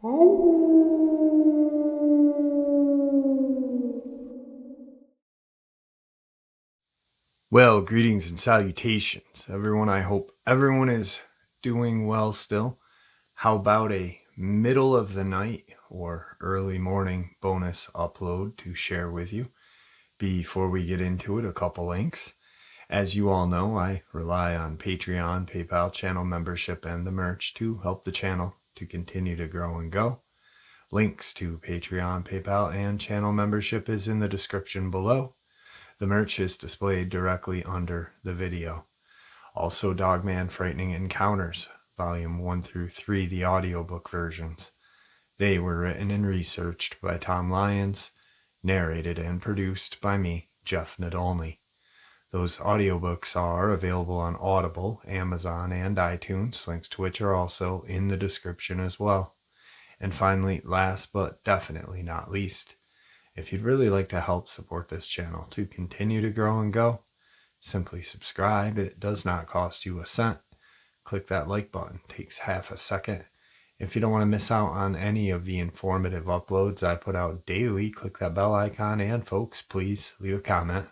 Well, greetings and salutations, everyone. I hope everyone is doing well still. How about a middle of the night or early morning bonus upload to share with you? Before we get into it, a couple links. As you all know, I rely on Patreon, PayPal, channel membership, and the merch to help the channel to continue to grow and go. Links to Patreon, PayPal, and channel membership is in the description below. The merch is displayed directly under the video. Also, Dogman Frightening Encounters, Volume 1 through 3, the audiobook versions. They were written and researched by Tom Lyons, narrated and produced by me, Jeff Nadolny. Those audiobooks are available on Audible, Amazon, and iTunes, links to which are also in the description as well. And finally, last but definitely not least, if you'd really like to help support this channel to continue to grow and go, simply subscribe. It does not cost you a cent. Click that like button. It takes half a second. If you don't want to miss out on any of the informative uploads I put out daily, click that bell icon, and folks, please leave a comment.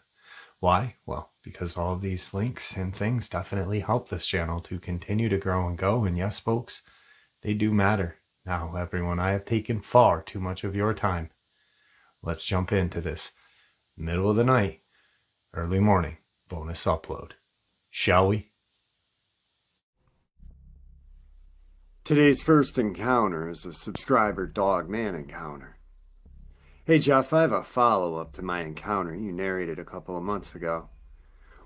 Why? Well, because all of these links and things definitely help this channel to continue to grow and go, and yes, folks, they do matter. Now, everyone, I have taken far too much of your time. Let's jump into this middle of the night, early morning bonus upload, shall we? Today's first encounter is a subscriber Dogman encounter. Hey Jeff, I have a follow-up to my encounter you narrated a couple of months ago.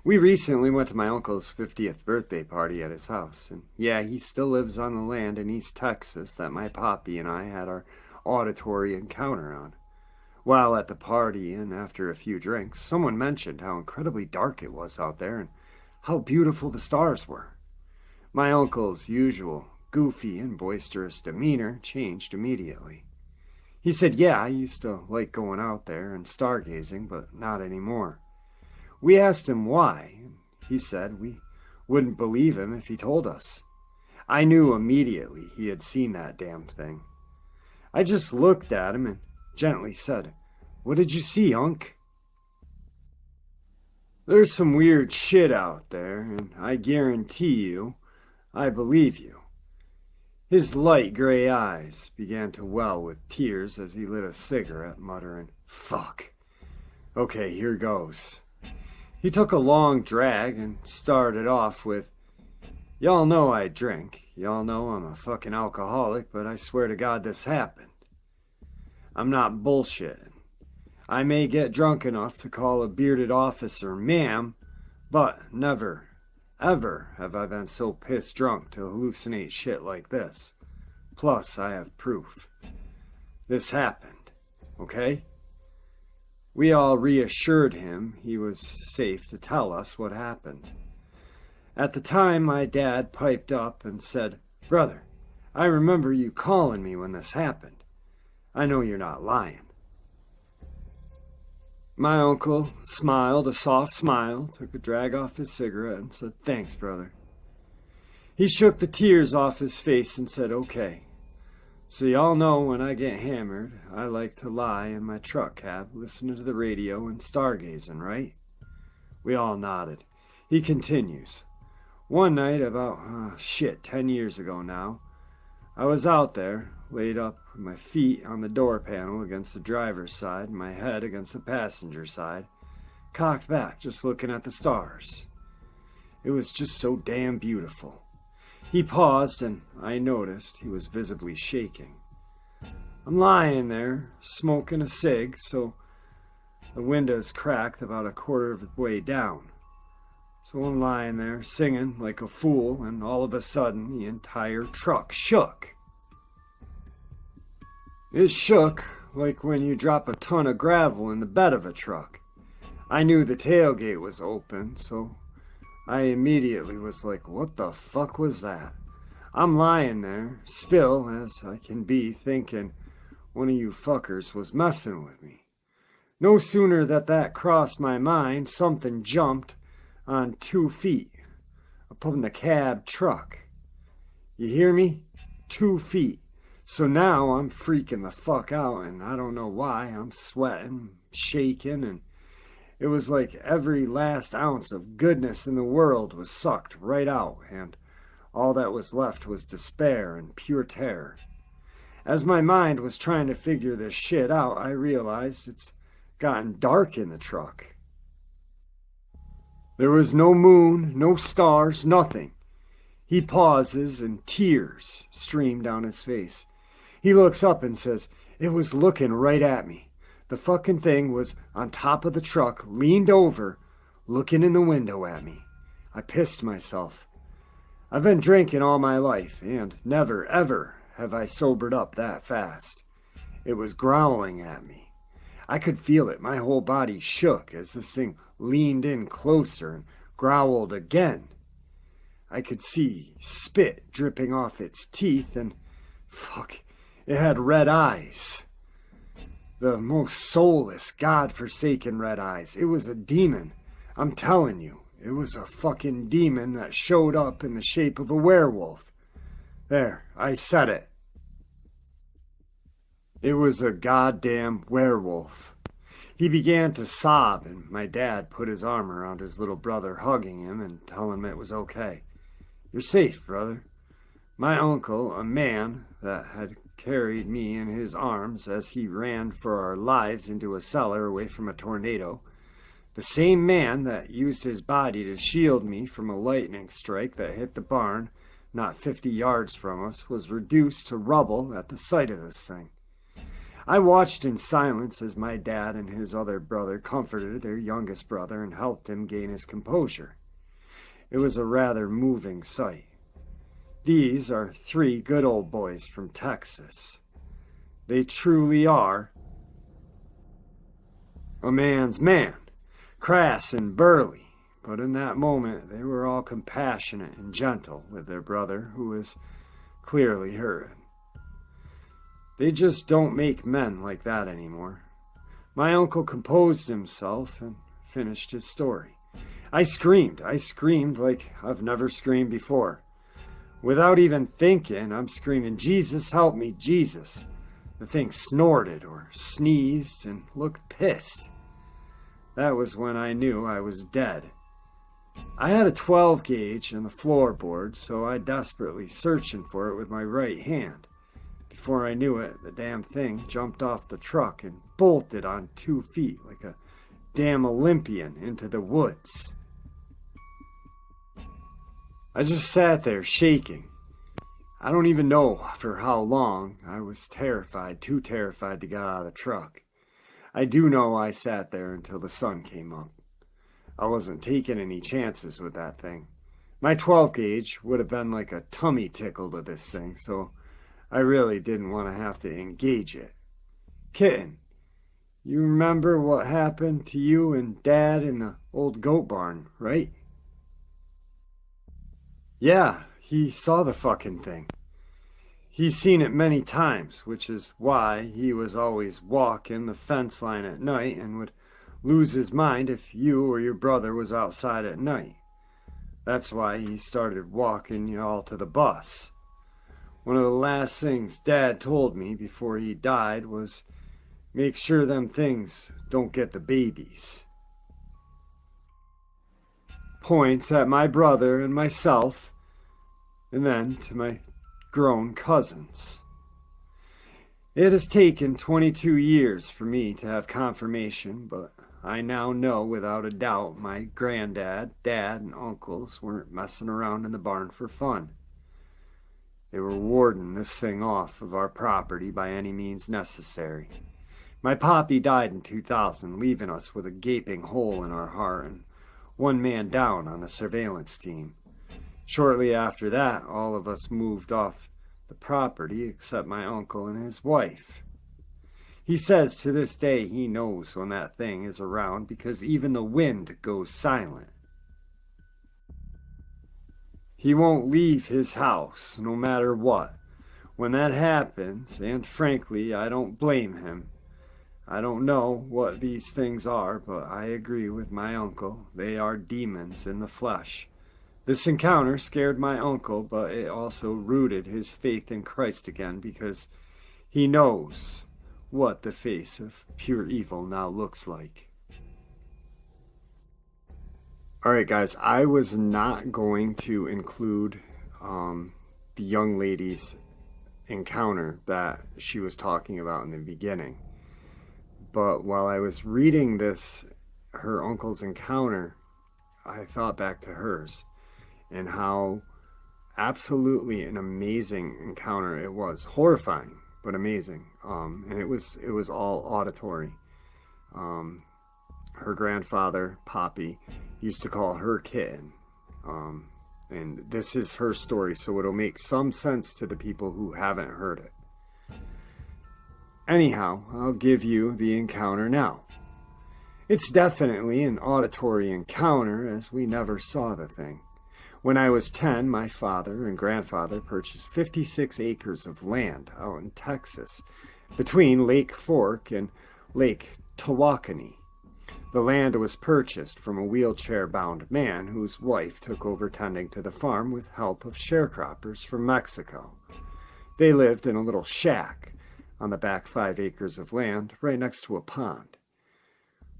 We recently went to my uncle's 50th birthday party at his house, and yeah, he still lives on the land in East Texas that my poppy and I had our auditory encounter on. While at the party and after a few drinks, someone mentioned how incredibly dark it was out there and how beautiful the stars were. My uncle's usual goofy and boisterous demeanor changed immediately. He said, yeah, I used to like going out there and stargazing, but not anymore. We asked him why, and he said we wouldn't believe him if he told us. I knew immediately he had seen that damn thing. I just looked at him and gently said, "What did you see, Unc?" There's some weird shit out there, and I guarantee you, I believe you. His light gray eyes began to well with tears as he lit a cigarette, muttering, "Fuck. Okay, here goes." He took a long drag and started off with, "Y'all know I drink. Y'all know I'm a fucking alcoholic, but I swear to God this happened. I'm not bullshitting. I may get drunk enough to call a bearded officer ma'am, but never, ever have I been so pissed drunk to hallucinate shit like this. Plus, I have proof. This happened, okay?" We all reassured him he was safe to tell us what happened. At the time, my dad piped up and said, "Brother, I remember you calling me when this happened. I know you're not lying." My uncle smiled a soft smile, took a drag off his cigarette, and said, "Thanks, brother." He shook the tears off his face and said, "Okay. So y'all know when I get hammered, I like to lie in my truck cab, listening to the radio and stargazing, right?" We all nodded. He continues, "One night about, 10 years ago now, I was out there, laid up with my feet on the door panel against the driver's side and my head against the passenger side, cocked back just looking at the stars. It was just so damn beautiful." He paused and I noticed he was visibly shaking. I'm lying there, smoking a cig, so the window's cracked about a quarter of the way down. So I'm lying there singing like a fool, and all of a sudden the entire truck shook. It shook like when you drop a ton of gravel in the bed of a truck. I knew the tailgate was open, so I immediately was like, what the fuck was that? I'm lying there, still as I can be, thinking one of you fuckers was messing with me. No sooner that crossed my mind, something jumped on 2 feet up on the cab truck. You hear me? 2 feet. So now I'm freaking the fuck out, and I don't know why. I'm sweating, shaking, and it was like every last ounce of goodness in the world was sucked right out, and all that was left was despair and pure terror. As my mind was trying to figure this shit out, I realized it's gotten dark in the truck. There was no moon, no stars, nothing. He pauses and tears stream down his face. He looks up and says, "It was looking right at me. The fucking thing was on top of the truck, leaned over, looking in the window at me." I pissed myself. I've been drinking all my life, and never, ever have I sobered up that fast. It was growling at me. I could feel it. My whole body shook as this thing leaned in closer and growled again. I could see spit dripping off its teeth, and fuck, it had red eyes. The most soulless, God-forsaken red eyes. It was a demon. I'm telling you, it was a fucking demon that showed up in the shape of a werewolf. There, I said it. It was a goddamn werewolf. He began to sob, and my dad put his arm around his little brother, hugging him and telling him it was okay. "You're safe, brother." My uncle, a man that had carried me in his arms as he ran for our lives into a cellar away from a tornado, the same man that used his body to shield me from a lightning strike that hit the barn not 50 yards from us, was reduced to rubble at the sight of this thing. I watched in silence as my dad and his other brother comforted their youngest brother and helped him gain his composure. It was a rather moving sight. These are 3 good old boys from Texas. They truly are a man's man, crass and burly, but in that moment they were all compassionate and gentle with their brother, who was clearly hurt. They just don't make men like that anymore. My uncle composed himself and finished his story. I screamed like I've never screamed before. Without even thinking, I'm screaming, "Jesus, help me, Jesus." The thing snorted or sneezed and looked pissed. That was when I knew I was dead. I had a 12 gauge in the floorboard, so I desperately searching for it with my right hand. Before I knew it, the damn thing jumped off the truck and bolted on 2 feet like a damn Olympian into the woods. I just sat there shaking. I don't even know for how long. I was terrified, too terrified to get out of the truck. I do know I sat there until the sun came up. I wasn't taking any chances with that thing. My 12 gauge would have been like a tummy tickle to this thing, so I really didn't want to have to engage it. Kitten, you remember what happened to you and Dad in the old goat barn, right? Yeah, he saw the fucking thing. He's seen it many times, which is why he was always walking the fence line at night and would lose his mind if you or your brother was outside at night. That's why he started walking you all to the bus. One of the last things Dad told me before he died was, "Make sure them things don't get the babies." Points at my brother and myself, and then to my grown cousins. It has taken 22 years for me to have confirmation, but I now know without a doubt my granddad, dad, and uncles weren't messing around in the barn for fun. They were warding this thing off of our property by any means necessary. My poppy died in 2000, leaving us with a gaping hole in our heart and 1 man down on the surveillance team. Shortly after that, all of us moved off the property except my uncle and his wife. He says to this day he knows when that thing is around because even the wind goes silent. He won't leave his house, no matter what. When that happens, and frankly, I don't blame him. I don't know what these things are, but I agree with my uncle. They are demons in the flesh. This encounter scared my uncle, but it also rooted his faith in Christ again because he knows what the face of pure evil now looks like. Alright guys, I was not going to include the young lady's encounter that she was talking about in the beginning. But while I was reading her uncle's encounter, I thought back to hers and how absolutely an amazing encounter it was. Horrifying, but amazing. And it was all auditory. Her grandfather, Poppy, used to call her kitten. And this is her story, so it'll make some sense to the people who haven't heard it. Anyhow, I'll give you the encounter now. It's definitely an auditory encounter, as we never saw the thing. When I was 10, my father and grandfather purchased 56 acres of land out in Texas, between Lake Fork and Lake Tawakoni. The land was purchased from a wheelchair-bound man whose wife took over tending to the farm with help of sharecroppers from Mexico. They lived in a little shack on the back 5 acres of land right next to a pond.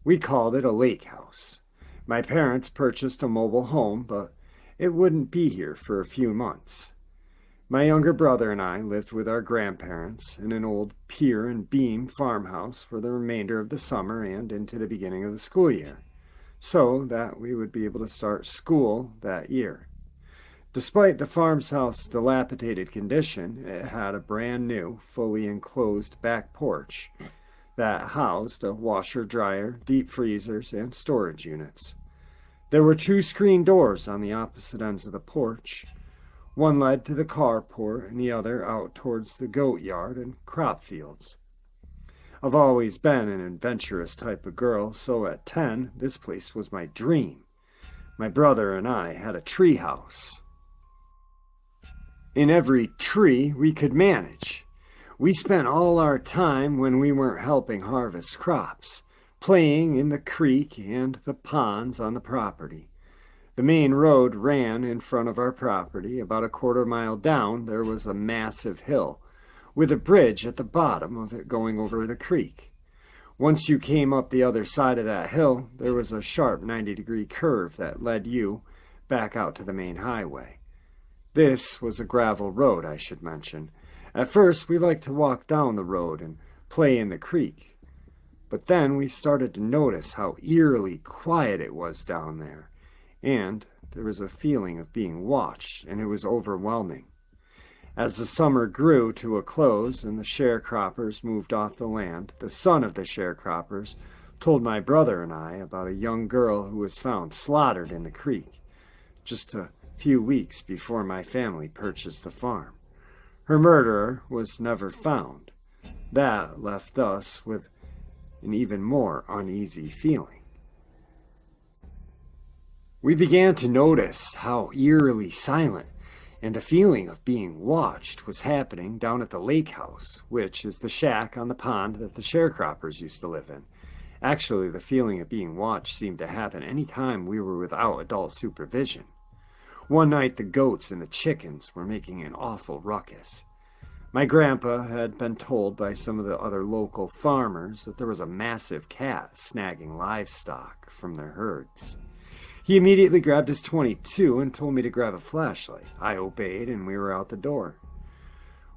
We called it a lake house. My parents purchased a mobile home, but it wouldn't be here for a few months. My younger brother and I lived with our grandparents in an old pier and beam farmhouse for the remainder of the summer and into the beginning of the school year, so that we would be able to start school that year. Despite the farmhouse's dilapidated condition, it had a brand new, fully enclosed back porch that housed a washer, dryer, deep freezers, and storage units. There were 2 screen doors on the opposite ends of the porch. One led to the carport and the other out towards the goat yard and crop fields. I've always been an adventurous type of girl, so at 10, this place was my dream. My brother and I had a tree house. In every tree we could manage. We spent all our time when we weren't helping harvest crops, playing in the creek and the ponds on the property. The main road ran in front of our property. About a quarter mile down, there was a massive hill, with a bridge at the bottom of it going over the creek. Once you came up the other side of that hill, there was a sharp 90-degree curve that led you back out to the main highway. This was a gravel road, I should mention. At first, we liked to walk down the road and play in the creek. But then we started to notice how eerily quiet it was down there. And there was a feeling of being watched, and it was overwhelming. As the summer grew to a close and the sharecroppers moved off the land, the son of the sharecroppers told my brother and I about a young girl who was found slaughtered in the creek just a few weeks before my family purchased the farm. Her murderer was never found. That left us with an even more uneasy feeling. We began to notice how eerily silent and the feeling of being watched was happening down at the lake house, which is the shack on the pond that the sharecroppers used to live in. Actually, the feeling of being watched seemed to happen any time we were without adult supervision. One night, the goats and the chickens were making an awful ruckus. My grandpa had been told by some of the other local farmers that there was a massive cat snagging livestock from their herds. He immediately grabbed his .22 and told me to grab a flashlight. I obeyed, and we were out the door.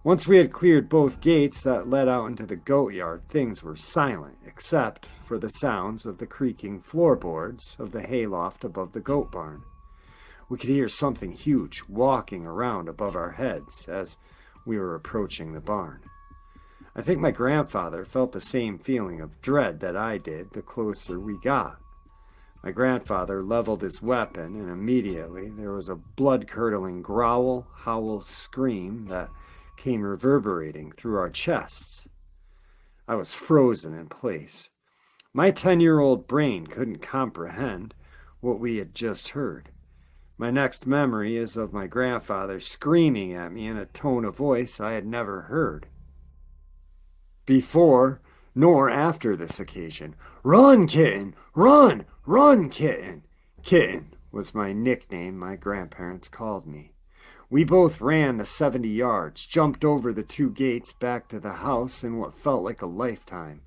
Once we had cleared both gates that led out into the goat yard, things were silent, except for the sounds of the creaking floorboards of the hayloft above the goat barn. We could hear something huge walking around above our heads as we were approaching the barn. I think my grandfather felt the same feeling of dread that I did the closer we got. My grandfather leveled his weapon, and immediately there was a blood-curdling growl, howl, scream that came reverberating through our chests. I was frozen in place. My 10-year-old brain couldn't comprehend what we had just heard. My next memory is of my grandfather screaming at me in a tone of voice I had never heard before nor after this occasion. "Run, kitten! Run! Run, kitten!" Kitten was my nickname my grandparents called me. We both ran the 70 yards, jumped over the 2 gates back to the house in what felt like a lifetime.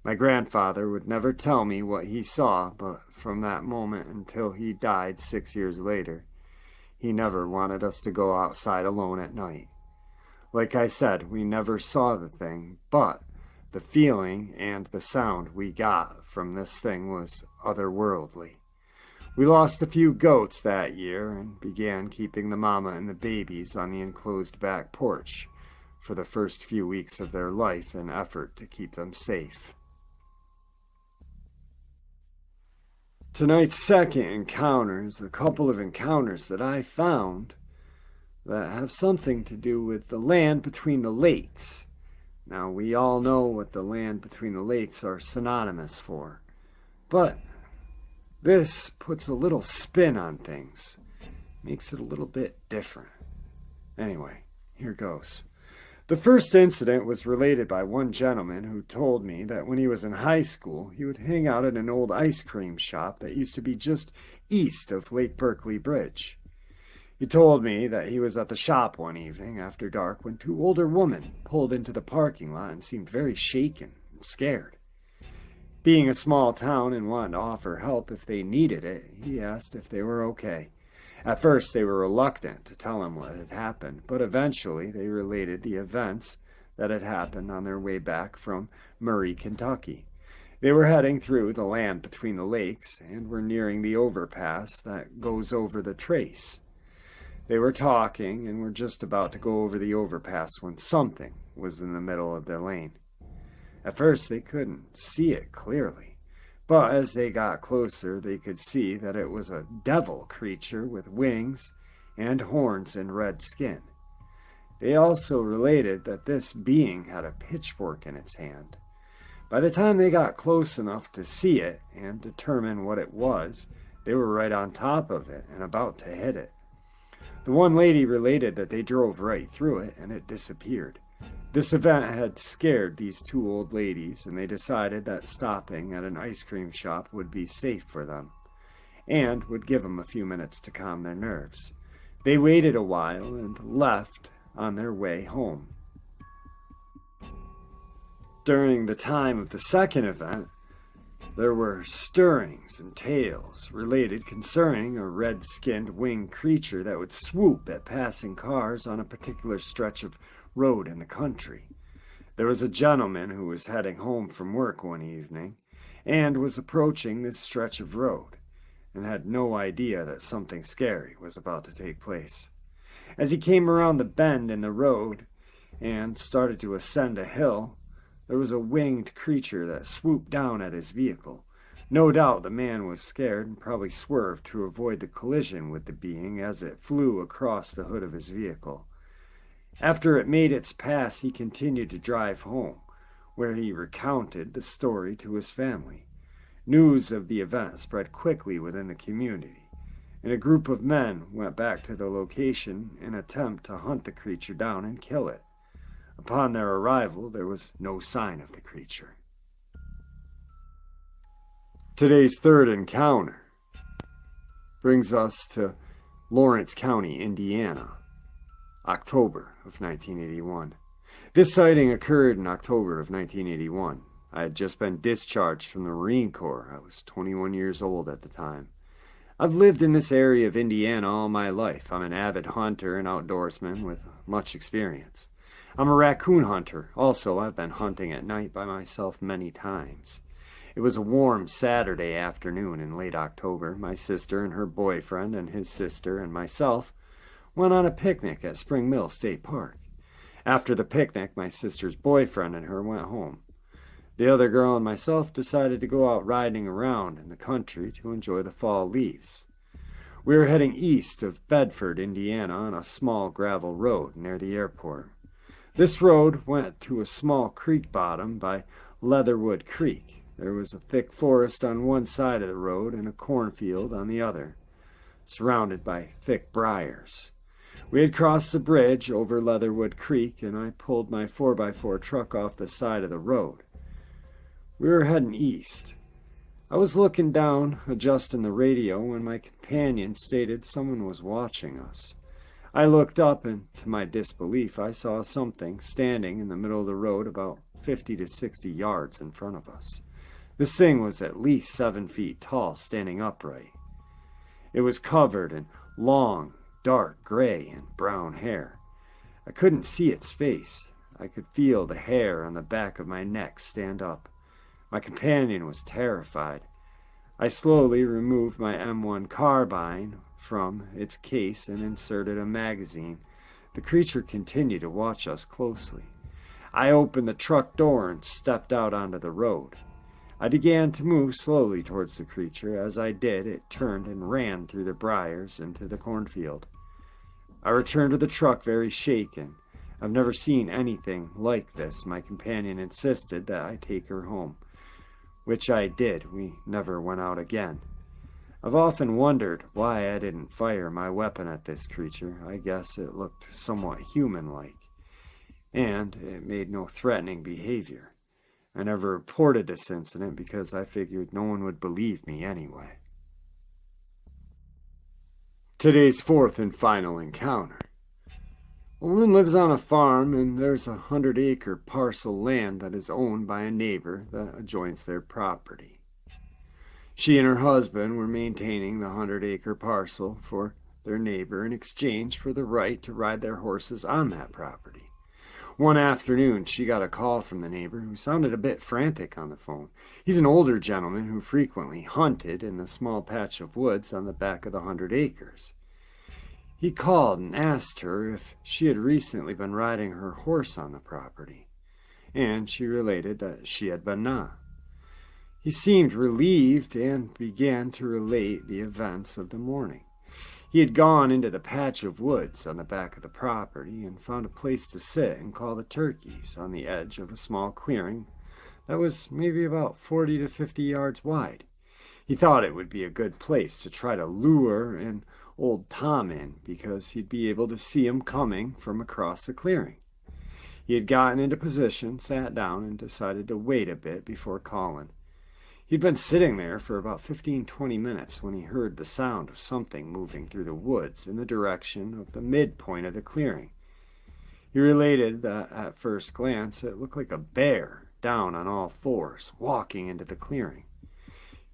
My grandfather would never tell me what he saw, but from that moment until he died 6 years later, he never wanted us to go outside alone at night. Like I said, we never saw the thing, but the feeling and the sound we got from this thing was otherworldly. We lost a few goats that year and began keeping the mama and the babies on the enclosed back porch for the first few weeks of their life in an effort to keep them safe. Tonight's second encounter is a couple of encounters that I found that have something to do with the land between the lakes. Now, we all know what the land between the lakes are synonymous for, but this puts a little spin on things, makes it a little bit different. Anyway, here goes. The first incident was related by one gentleman who told me that when he was in high school, he would hang out at an old ice cream shop that used to be just east of Lake Berkeley Bridge. He told me that he was at the shop one evening after dark when 2 older women pulled into the parking lot and seemed very shaken and scared. Being a small town and wanting to offer help if they needed it, he asked if they were okay. At first, they were reluctant to tell him what had happened, but eventually they related the events that had happened on their way back from Murray, Kentucky. They were heading through the land between the lakes and were nearing the overpass that goes over the Trace. They were talking and were just about to go over the overpass when something was in the middle of their lane. At first, they couldn't see it clearly, but as they got closer, they could see that it was a devil creature with wings and horns and red skin. They also related that this being had a pitchfork in its hand. By the time they got close enough to see it and determine what it was, they were right on top of it and about to hit it. The one lady related that they drove right through it and it disappeared. This event had scared these 2 old ladies, and they decided that stopping at an ice cream shop would be safe for them, and would give them a few minutes to calm their nerves. They waited a while and left on their way home. During the time of the second event, there were stirrings and tales related concerning a red-skinned winged creature that would swoop at passing cars on a particular stretch of road in the country. There was a gentleman who was heading home from work one evening and was approaching this stretch of road and had no idea that something scary was about to take place. As he came around the bend in the road and started to ascend a hill, there was a winged creature that swooped down at his vehicle. No doubt the man was scared and probably swerved to avoid the collision with the being as it flew across the hood of his vehicle. After it made its pass, he continued to drive home, where he recounted the story to his family. News of the event spread quickly within the community, and a group of men went back to the location in an attempt to hunt the creature down and kill it. Upon their arrival, there was no sign of the creature. Today's third encounter brings us to Lawrence County, Indiana, October of 1981. This sighting occurred in October of 1981. I had just been discharged from the Marine Corps. I was 21 years old at the time. I've lived in this area of Indiana all my life. I'm an avid hunter and outdoorsman with much experience. I'm a raccoon hunter. Also, I've been hunting at night by myself many times. It was a warm Saturday afternoon in late October. My sister and her boyfriend and his sister and myself went on a picnic at Spring Mill State Park. After the picnic, my sister's boyfriend and her went home. The other girl and myself decided to go out riding around in the country to enjoy the fall leaves. We were heading east of Bedford, Indiana, on a small gravel road near the airport. This road went to a small creek bottom by Leatherwood Creek. There was a thick forest on one side of the road and a cornfield on the other, surrounded by thick briars. We had crossed the bridge over Leatherwood Creek, and I pulled my 4x4 truck off the side of the road. We were heading east. I was looking down, adjusting the radio, when my companion stated someone was watching us. I looked up, and to my disbelief, I saw something standing in the middle of the road about 50 to 60 yards in front of us. This thing was at least 7 feet tall, standing upright. It was covered in long, dark gray and brown hair. I couldn't see its face. I could feel the hair on the back of my neck stand up. My companion was terrified. I slowly removed my M1 carbine from its case and inserted a magazine. The creature continued to watch us closely. I opened the truck door and stepped out onto the road. I began to move slowly towards the creature. As I did, it turned and ran through the briars into the cornfield. I returned to the truck very shaken. I've never seen anything like this. My companion insisted that I take her home, which I did. We never went out again. I've often wondered why I didn't fire my weapon at this creature. I guess it looked somewhat human-like, and it made no threatening behavior. I never reported this incident because I figured no one would believe me anyway. Today's fourth and final encounter. A woman lives on a farm, and there's a 100-acre parcel land that is owned by a neighbor that adjoins their property. She and her husband were maintaining the 100-acre parcel for their neighbor in exchange for the right to ride their horses on that property. One afternoon, she got a call from the neighbor, who sounded a bit frantic on the phone. He's an older gentleman who frequently hunted in the small patch of woods on the back of the 100 acres. He called and asked her if she had recently been riding her horse on the property, and she related that she had been not. He seemed relieved and began to relate the events of the morning. He had gone into the patch of woods on the back of the property and found a place to sit and call the turkeys on the edge of a small clearing that was maybe about 40 to 50 yards wide. He thought it would be a good place to try to lure an old Tom in, because he'd be able to see him coming from across the clearing. He had gotten into position, sat down, and decided to wait a bit before calling. He'd been sitting there for about 15-20 minutes when he heard the sound of something moving through the woods in the direction of the midpoint of the clearing. He related that at first glance it looked like a bear down on all fours, walking into the clearing.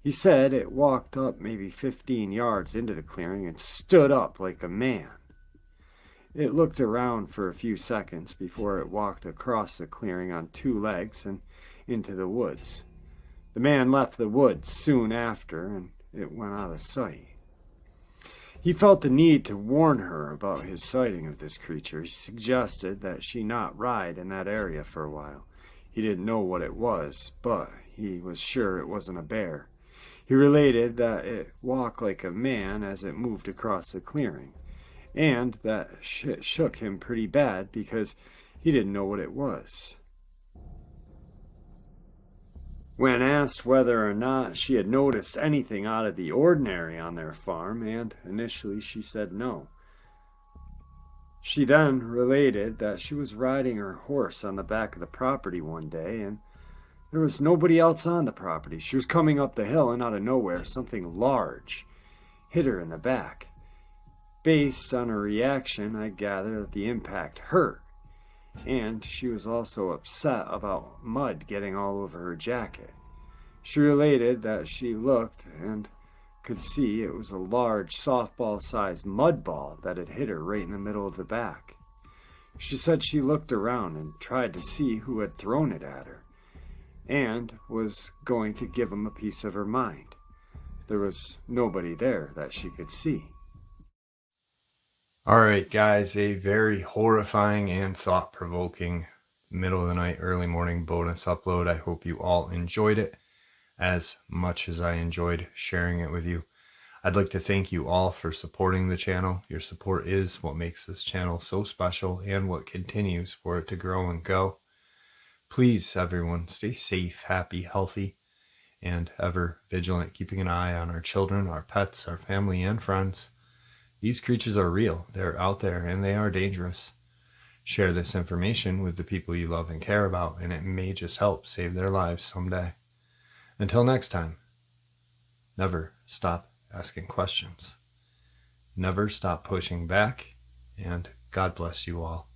He said it walked up maybe 15 yards into the clearing and stood up like a man. It looked around for a few seconds before it walked across the clearing on 2 legs and into the woods. The man left the woods soon after, and it went out of sight. He felt the need to warn her about his sighting of this creature. He suggested that she not ride in that area for a while. He didn't know what it was, but he was sure it wasn't a bear. He related that it walked like a man as it moved across the clearing, and that it shook him pretty bad because he didn't know what it was. When asked whether or not she had noticed anything out of the ordinary on their farm, and initially she said no. She then related that she was riding her horse on the back of the property one day, and there was nobody else on the property. She was coming up the hill, and out of nowhere, something large hit her in the back. Based on her reaction, I gather that the impact hurt, and she was also upset about mud getting all over her jacket. She related that she looked and could see it was a large softball-sized mud ball that had hit her right in the middle of the back. She said she looked around and tried to see who had thrown it at her, and was going to give him a piece of her mind. There was nobody there that she could see. Alright guys, a very horrifying and thought-provoking middle of the night, early morning bonus upload. I hope you all enjoyed it as much as I enjoyed sharing it with you. I'd like to thank you all for supporting the channel. Your support is what makes this channel so special and what continues for it to grow and go. Please, everyone, stay safe, happy, healthy, and ever vigilant, keeping an eye on our children, our pets, our family, and friends. These creatures are real, they're out there, and they are dangerous. Share this information with the people you love and care about, and it may just help save their lives someday. Until next time, Never stop asking questions. Never stop pushing back, and God bless you all.